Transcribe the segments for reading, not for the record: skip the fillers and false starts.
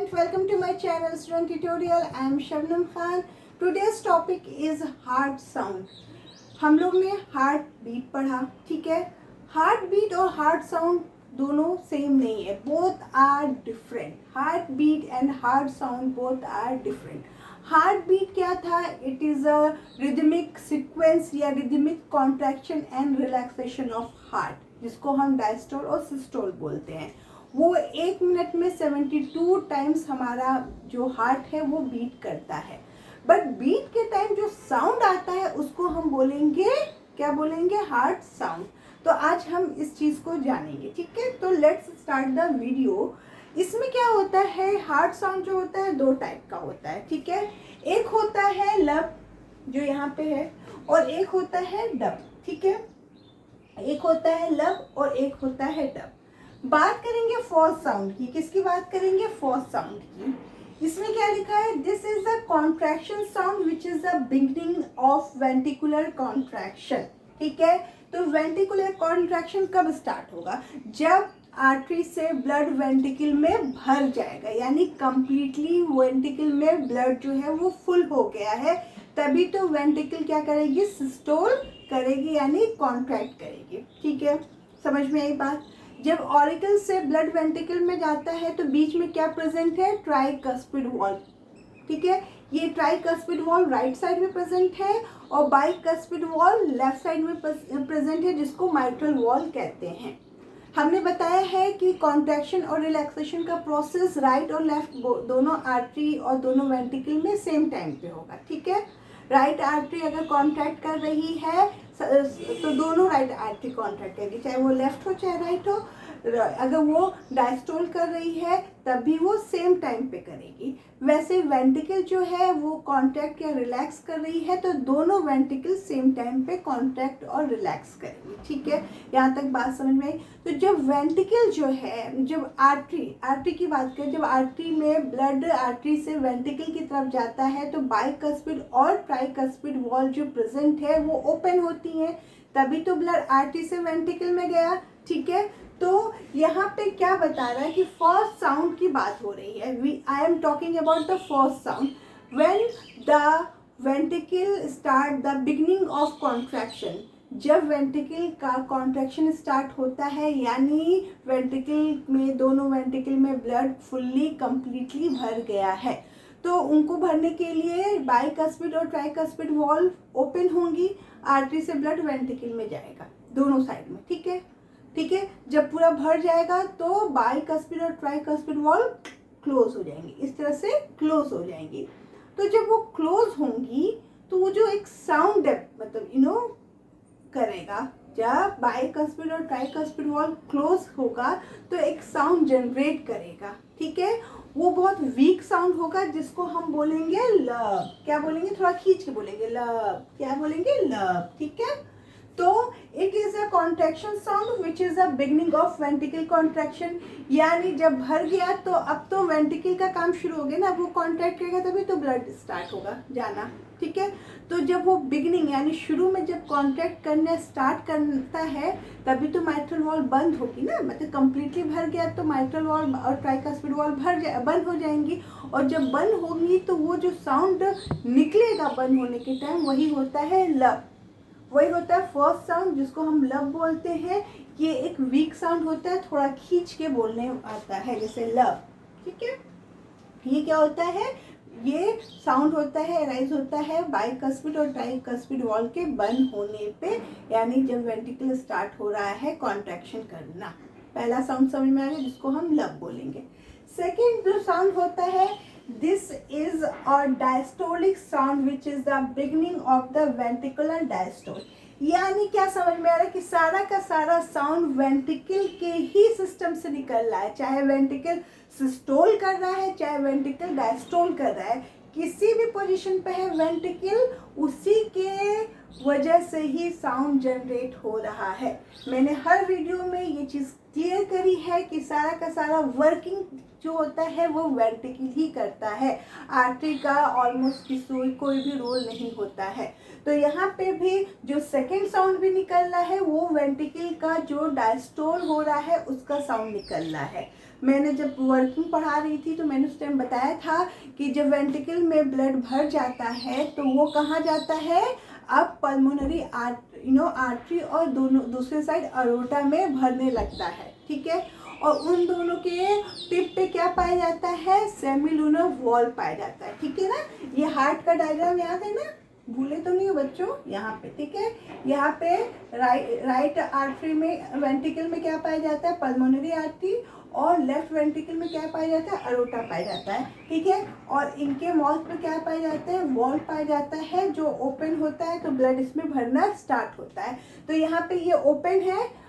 student, welcome to my channel Student Tutorial. I am Shabnam Khan. Today's topic is heart sound. हम लोग ने heart beat पढ़ा, ठीक है। हार्ट बीट और हार्ट साउंड दोनों सेम नहीं है, both are different. Heart beat and heart sound both are different. Heart beat क्या था? It is a rhythmic sequence या rhythmic contraction and relaxation of heart, जिसको हम डायस्टोल और सिस्टोल बोलते हैं. वो 1 मिनट में 72 टाइम्स हमारा जो हार्ट है वो बीट करता है. बट बीट के टाइम जो साउंड आता है उसको हम बोलेंगे, क्या बोलेंगे? Heart sound. तो आज हम इस चीज़ को जानेंगे, ठीक है. तो लेट्स स्टार्ट द वीडियो. इसमें क्या होता है, हार्ट साउंड जो होता है 2 टाइप का होता है, ठीक है. एक होता है लब जो यहाँ पे है और एक होता है डब, ठीक है. एक होता है लब और एक होता है डब. बात करेंगे फर्स्ट साउंड की. किसकी बात करेंगे? फर्स्ट साउंड की. इसमें क्या लिखा है? This is the contraction sound which is the beginning of ventricular contraction, ठीक है. तो वेंटिकुलर कॉन्ट्रैक्शन कब स्टार्ट होगा? जब आर्टरी से ब्लड वेंटिकल में भर जाएगा, यानी कंप्लीटली वेंटिकल में ब्लड जो है वो फुल हो गया है, तभी तो वेंटिकल क्या करेगी? सिस्टोल करेगी, यानी कॉन्ट्रैक्ट करेगी, ठीक है. समझ में आई बात? जब ऑरिकल से ब्लड वेंटिकल में जाता है तो बीच में क्या प्रेजेंट है? ट्राइकस्पिड वॉल, ठीक है. ये ट्राइकस्पिड वॉल राइट साइड में प्रेजेंट है और बाइकस्पिड वॉल लेफ्ट साइड में प्रेजेंट है, जिसको माइट्रल वॉल कहते हैं. हमने बताया है कि कॉन्ट्रैक्शन और रिलैक्सेशन का प्रोसेस राइट और लेफ्ट दोनों आर्टरी और दोनों वेंटिकल में सेम टाइम पे होगा, ठीक है. राइट आर्टरी अगर कॉन्ट्रैक्ट कर रही है तो दोनों राइट आर्टरी कॉन्ट्रैक्ट करेगी, चाहे वो लेफ्ट हो चाहे राइट हो. अगर वो डायस्टोल कर रही है तब भी वो सेम टाइम पे करेगी. वैसे वेंटिकल जो है वो कॉन्ट्रैक्ट या रिलैक्स कर रही है तो दोनों वेंटिकल सेम टाइम पे कॉन्ट्रैक्ट और रिलैक्स करेंगी, ठीक है. यहाँ तक बात समझ में आई. तो जब वेंटिकल जो है, जब आर्टरी की बात करें, जब आर्टरी में ब्लड आर्टरी से वेंटिकल की तरफ जाता है तो बाइकस्पिड और ट्राइकस्पिड वॉल जो प्रेजेंट है वो ओपन होती हैं, तभी तो ब्लड आर्टरी से वेंटिकल में गया, ठीक है. तो यहाँ पे क्या बता रहा है कि फर्स्ट साउंड की बात हो रही है. I am talking about the first sound when the वेंटिकल start the beginning of contraction. जब वेंटिकल का कॉन्ट्रैक्शन स्टार्ट होता है, यानी वेंटिकल में, दोनों वेंटिकल में ब्लड फुल्ली कंप्लीटली भर गया है, तो उनको भरने के लिए बाइकस्पिड और ट्राइकस्पिड वॉल ओपन होंगी, आर्टरी से ब्लड वेंटिकल में जाएगा दोनों साइड में, ठीक है, ठीक है. जब पूरा भर जाएगा तो बाइकस्पिड और ट्राइकस्पिड वॉल क्लोज हो जाएंगी, इस तरह से क्लोज हो जाएंगी. तो जब वो क्लोज होंगी तो वो जो एक साउंड है, मतलब करेगा, जब बाइकस्पिड और ट्राइकस्पिड वॉल क्लोज होगा तो एक साउंड जनरेट करेगा, ठीक है. वो बहुत वीक साउंड होगा जिसको हम बोलेंगे लब. क्या बोलेंगे? थोड़ा खींच के बोलेंगे लब. क्या बोलेंगे? लब, ठीक है. तो it is a contraction sound which is a beginning of वेंटिकल contraction, यानी जब भर गया तो अब तो वेंटिकल का काम शुरू हो गया ना, वो कॉन्ट्रैक्ट करेगा तभी तो ब्लड स्टार्ट होगा जाना, ठीक है. तो जब वो बिगिनिंग यानी शुरू में जब कॉन्ट्रैक्ट करने स्टार्ट करता है तभी तो माइट्रल वॉल बंद होगी ना, मतलब कंप्लीटली भर गया तो माइट्रल वॉल और ट्राइकस्पिड वॉल बंद हो जाएंगी, और जब बंद होंगी तो वो जो साउंड निकलेगा बंद होने के टाइम वही होता है लब. वही होता है फर्स्ट साउंड जिसको हम लब बोलते हैं. ये एक वीक साउंड होता है, थोड़ा खींच के बोलने आता है, जैसे लब, ठीक है. ये क्या होता है? ये साउंड होता है, राइज होता है बाइकस्पिड और ट्राइकस्पिड वॉल के बंद होने पे, यानी जब वेंटिकल स्टार्ट हो रहा है कॉन्ट्रैक्शन करना. पहला साउंड समझ में आ गया, जिसको हम लब बोलेंगे. सेकेंड जो साउंड होता है, this is a diastolic sound which is the beginning of the ventricular diastole. यानी क्या समझ में आ रहा है कि सारा का सारा साउंड वेंटिकल के ही सिस्टम से निकल रहा है, चाहे वेंटिकल सिस्टोल कर रहा है चाहे वेंटिकल डायस्टोल कर रहा है, किसी भी पोजीशन पे है वेंटिकल, उसी के वजह से ही साउंड जनरेट हो रहा है. मैंने हर वीडियो में ये चीज़ क्लियर करी है कि सारा का सारा वर्किंग जो होता है वो वेंटिकल ही करता है, आर्टरी का ऑलमोस्ट कोई भी रोल नहीं होता है. तो यहाँ पे भी जो सेकेंड साउंड भी निकल रहा है वो वेंटिकल का जो डायस्टोल हो रहा है उसका साउंड निकल रहा है. मैंने जब वर्किंग पढ़ा रही थी तो मैंने उस टाइम बताया था कि जब वेंट्रिकल में ब्लड भर जाता है तो वो कहाँ जाता है, अब पल्मोनरी आर्टरी और दोनों दूसरे साइड अरोटा में भरने लगता है, ठीक है। और उन दोनों के टिप पे क्या पाया जाता है, सेमिलुनर वॉल पाया जाता है, ठीक है ना। ये हार्ट का डायग्राम याद है ना, भूले तो नहीं हो बच्चों, यहाँ पे, ठीक है। यहाँ पे राइट आर्टरी में वेंट्रिकल में क्या पाया जाता है, पल्मोनरी आर्टरी, और लेफ्ट वेंट्रिकल में क्या पाया जाता है, अरोटा पाया जाता है, ठीक है। और इनके माउथ पे क्या पाया जाता है, वॉल पाया जाता है जो ओपन होता है तो ब्लड इसमें भरना स्टार्ट होता है। तो यहाँ पे ये ओपन है,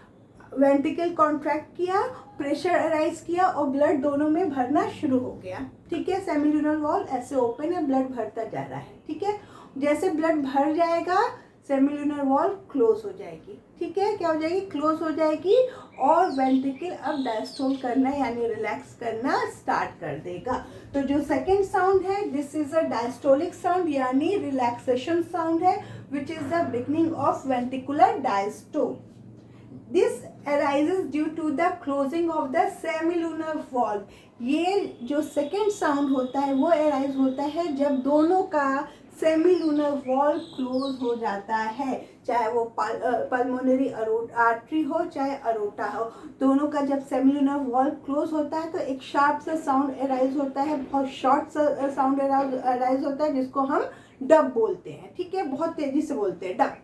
वेंट्रिकल कॉन्ट्रैक्ट किया, प्रेशर अराइज किया और ब्लड दोनों में भरना शुरू हो गया, ठीक है। सेमिलुनर वॉल ऐसे ओपन है, ब्लड भरता जा रहा है, ठीक है। जैसे ब्लड भर जाएगा सेमिलुनर वॉल क्लोज हो जाएगी, ठीक है। क्या हो जाएगी, क्लोज हो जाएगी, और वेंट्रिकल अब डायस्टोल करना यानी रिलैक्स करना स्टार्ट कर देगा। तो जो सेकेंड साउंड है, this is a diastolic sound यानी रिलैक्सेशन साउंड है, which is the beginning of ventricular diastole. This arises due to the closing of the semilunar valve. ये जो सेकेंड साउंड होता है वो अराइज होता है जब दोनों का सेमिलुनर वॉल क्लोज हो जाता है, चाहे वो पल्मोनरी आर्टरी हो चाहे अरोटा हो, दोनों का जब सेमिलुनर वॉल क्लोज होता है तो एक शार्प सा साउंड अराइज होता है, बहुत शॉर्ट सा साउंड अराइज होता है जिसको हम डब बोलते हैं, ठीक है। बहुत तेजी से बोलते हैं, डब,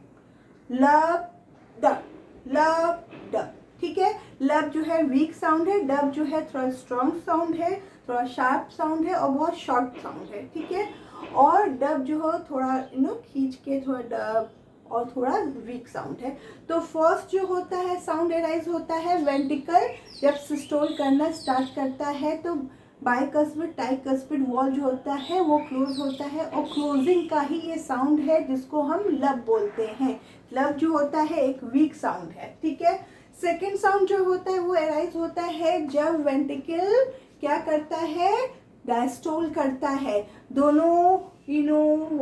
लब, डब, लब, डब, ठीक है। लब जो है वीक साउंड है, डब जो है थोड़ा स्ट्रॉन्ग साउंड है, थोड़ा शार्प साउंड है और बहुत शॉर्ट साउंड है, ठीक है। और डब जो है थोड़ा खींच के थोड़ा डब और थोड़ा वीक साउंड है। तो फर्स्ट जो होता है साउंड अराइज होता है वेंट्रिकल जब सिस्टोल करना स्टार्ट करता है तो बाइकस्पिड ट्राइकस्पिड वॉल जो होता है वो क्लोज होता है, और क्लोजिंग का ही ये साउंड है जिसको हम लब बोलते हैं। लब जो होता है एक वीक साउंड है, ठीक है। सेकेंड साउंड जो होता है वो अराइज होता है जब वेंट्रिकल क्या करता है, डायस्टोल करता है, दोनों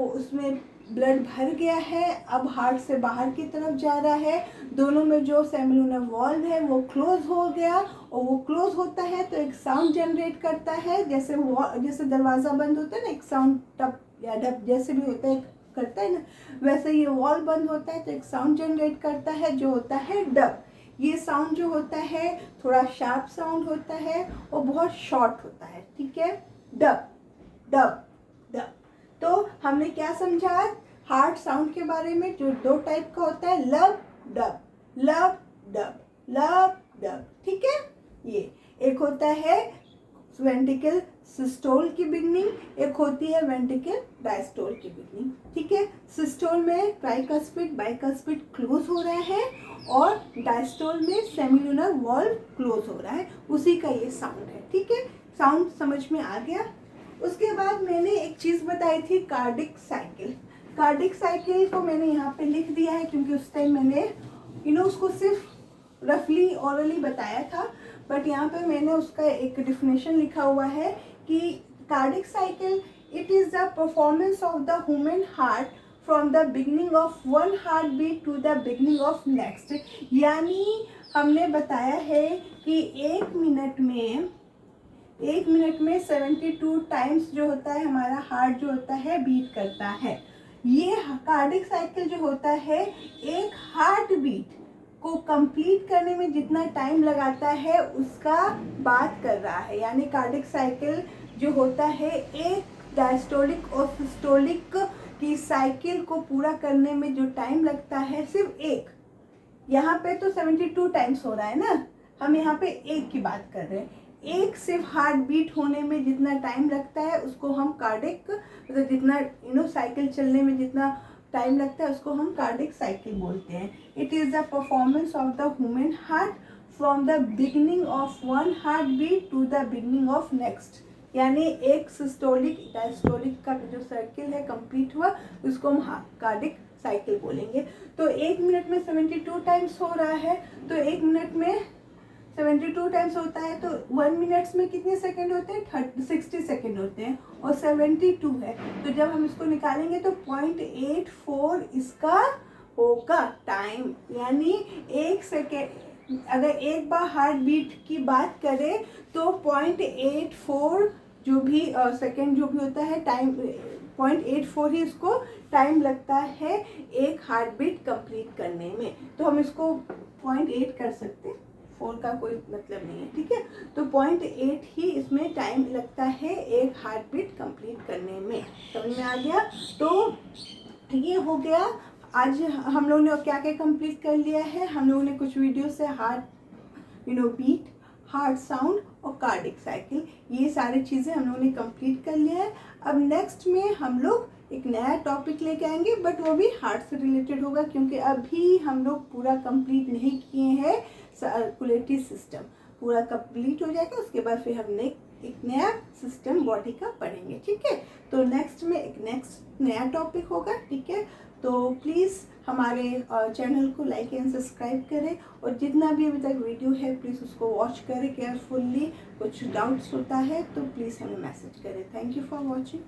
उसमें ब्लड भर गया है, अब हार्ट से बाहर की तरफ जा रहा है, दोनों में जो सेमिलुनर वॉल्व है वो क्लोज हो गया, और वो क्लोज होता है तो एक साउंड जनरेट करता है, जैसे दरवाज़ा बंद होता है ना, एक साउंड टप या डप जैसे भी होता है करता है ना, वैसे ये वॉल बंद होता है तो एक साउंड जनरेट करता है जो होता है डब। ये साउंड जो होता है थोड़ा शार्प साउंड होता है और बहुत शॉर्ट होता है, ठीक है। Dub, dub, dub. तो हमने क्या समझा हार्ट साउंड के बारे में, जो दो टाइप का होता है, लब, डब, लब, डब, लब, डब, ठीक है। ये एक होता है वेंट्रिकल सिस्टोल की बिगनिंग, एक होती है वेंट्रिकल डायस्टोल की बिगनिंग, ठीक है। सिस्टोल में ट्राइकस्पिड बाइकस्पिड क्लोज हो रहा है और डायस्टोल में सेमिलुनर वॉल्व क्लोज हो रहा है, उसी का ये साउंड है, ठीक है। साउंड समझ में आ गया। उसके बाद मैंने एक चीज़ बताई थी, कार्डिक साइकिल। कार्डिक साइकिल को मैंने यहाँ पे लिख दिया है क्योंकि उस टाइम मैंने उसको सिर्फ रफली ऑरली बताया था, बट यहाँ पे मैंने उसका एक डिफिनेशन लिखा हुआ है कि cardiac cycle it is the performance of the human heart from the beginning of one heart beat to the beginning of next. यानी हमने बताया है कि एक मिनट में 72 टाइम्स जो होता है हमारा हार्ट जो होता है बीट करता है। ये कार्डिक साइकिल जो होता है एक हार्ट बीट को कंप्लीट करने में जितना टाइम लगाता है उसका बात कर रहा है। यानी कार्डिक साइकिल जो होता है एक डायस्टोलिक और सिस्टोलिक की साइकिल को पूरा करने में जो टाइम लगता है सिर्फ एक, यहाँ पे तो 72 टाइम्स हो रहा है ना, हम यहाँ पे एक की बात कर रहे हैं। एक सिर्फ हार्ट बीट होने में जितना टाइम लगता है उसको हम कार्डिक, मतलब जितना साइकिल चलने में जितना टाइम लगता है उसको हम कार्डिक साइकिल बोलते हैं। It is the performance of the human heart from the beginning of one heart beat to the beginning of next. यानी एक सिस्टोलिक डायस्टोलिक का जो सर्किल है कंप्लीट हुआ उसको हम कार्डिक साइकिल बोलेंगे। तो एक मिनट में 72 टाइम्स हो रहा है, तो एक मिनट में 72 टाइम्स होता है तो 1 मिनट्स में कितने सेकंड होते हैं, 60 सेकंड होते हैं, और 72 है तो जब हम इसको निकालेंगे तो 0.84 इसका होगा टाइम। यानी एक सेकेंड अगर एक बार हार्ट बीट की बात करें तो 0.84 जो भी सेकेंड जो भी होता है टाइम, 0.84 ही इसको टाइम लगता है एक हार्ट बीट कंप्लीट करने में। तो हम इसको 0.8 कर सकते हैं, 4 का कोई मतलब नहीं है, ठीक है। तो 0.8 ही इसमें टाइम लगता है एक हार्ट बीट कंप्लीट करने में। समझ में आ गया? तो ये हो गया। आज हम लोगों ने क्या क्या कंप्लीट कर लिया है। हम लोगों ने कुछ वीडियो से हार्ट बीट, हार्ट साउंड और कार्डिक साइकिल, ये सारी चीज़ें हम लोगों ने कंप्लीट कर लिया है। अब नेक्स्ट में हम लोग एक नया टॉपिक लेके आएंगे, बट वो भी हार्ट से रिलेटेड होगा, क्योंकि अभी हम लोग पूरा कंप्लीट नहीं किए हैं सर्कुलेटरी सिस्टम। पूरा कंप्लीट हो जाएगा, उसके बाद फिर हम एक नया सिस्टम बॉडी का पढ़ेंगे, ठीक है। तो नेक्स्ट में एक नया टॉपिक होगा, ठीक है। तो प्लीज़ हमारे चैनल को लाइक एंड सब्सक्राइब करें, और जितना भी अभी तक वीडियो है प्लीज़ उसको वॉच करें केयरफुल्ली। कुछ डाउट्स होता है तो प्लीज़ हमें मैसेज करें। Thank you for watching.